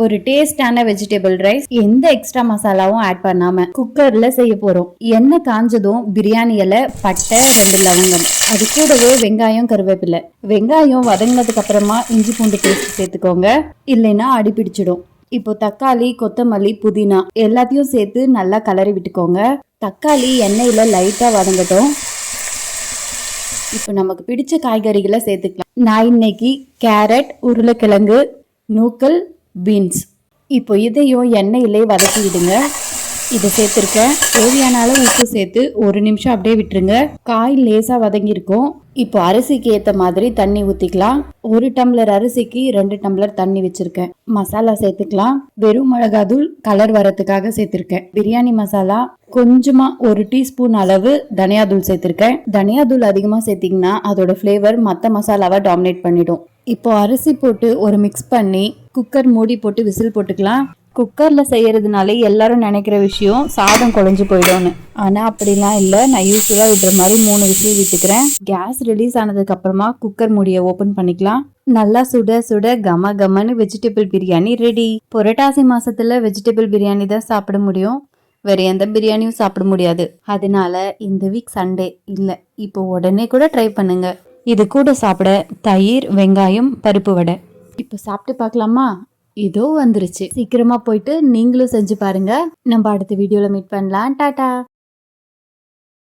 ஒரு டேஸ்டான vegetable rice எந்த எக்ஸ்ட்ரா மசாலாவும் ஆட் பண்ணாம குக்கர்ல செய்ய போறோம். எண்ணெய் காஞ்சதும் பிரியாணி இலை, பட்டை, 2 லவங்கம், அது கூடவே வெங்காயம், கருவேப்பிலை. வெங்காயம் வதங்கினதுக்கு அப்புறமா இஞ்சி பூண்டு பேஸ்ட் சேர்த்துக்கோங்க, இல்லைன்னா அடி பிடிச்சிடும். இப்போ தக்காளி, கொத்தமல்லி, புதினா எல்லாத்தையும் சேர்த்து நல்லா கலரி விட்டுக்கோங்க. தக்காளி எண்ணெயில லைட்டா வதங்கட்டும். இப்போ நமக்கு பிடிச்ச காய்கறிகளை சேர்த்துக்கலாம். நான் இன்னைக்கு கேரட், உருளைக்கிழங்கு, நூக்கல், பீன்ஸ். இப்போ இதையும் எண்ணெயிலே வதக்கி விடுங்க. இதை சேர்த்துருக்கேன். தேவையான அளவு உப்பு சேர்த்து 1 நிமிஷம் அப்படியே விட்டுருங்க. காய் லேசாக வதங்கியிருக்கும். இப்போ அரிசிக்கு ஏற்ற மாதிரி தண்ணி ஊற்றிக்கலாம். 1 டம்ளர் அரிசிக்கு 2 டம்ளர் தண்ணி வச்சிருக்கேன். மசாலா சேர்த்துக்கலாம். வெறும் மிளகாத்தூள் கலர் வரத்துக்காக சேர்த்துருக்கேன். பிரியாணி மசாலா கொஞ்சமா 1 டீஸ்பூன் அளவு தனியாத்தூள் சேர்த்துருக்கேன். தனியாத்தூள் அதிகமாக சேர்த்திங்கன்னா அதோட ஃப்ளேவர் மற்ற மசாலாவை டாமினேட் பண்ணிடும். இப்போ அரிசி போட்டு ஒரு மிக்ஸ் பண்ணி குக்கர் மூடி போட்டு விசில் போட்டுக்கலாம். குக்கரில் செய்கிறதுனாலே எல்லாரும் நினைக்கிற விஷயம் சாதம் குழஞ்சு போயிடும்னு. ஆனால் அப்படிலாம் இல்லை. நான் யூஸ்வலாக விடுற மாதிரி 3 விசில் விட்டுக்கிறேன். கேஸ் ரிலீஸ் ஆனதுக்கு அப்புறமா குக்கர் மூடியை ஓப்பன் பண்ணிக்கலாம். நல்லா சுட சுட கம கமன்னு வெஜிடபிள் பிரியாணி ரெடி. புரட்டாசி மாசத்துல வெஜிடபிள் பிரியாணி தான் சாப்பிட முடியும், வேற எந்த பிரியாணியும் சாப்பிட முடியாது. அதனால இந்த வீக் சண்டே இல்லை, இப்போ உடனே கூட ட்ரை பண்ணுங்க. இது கூட சாப்பிட தயிர், வெங்காயம், பருப்பு வடை. இப்போ சாப்பிட்டு பார்க்கலாமா? இதோ வந்துருச்சு. சீக்கிரமா போயிட்டு நீங்களும் செஞ்சு பாருங்க. நம்ம அடுத்த வீடியோல மீட் பண்ணலாம். டாடா.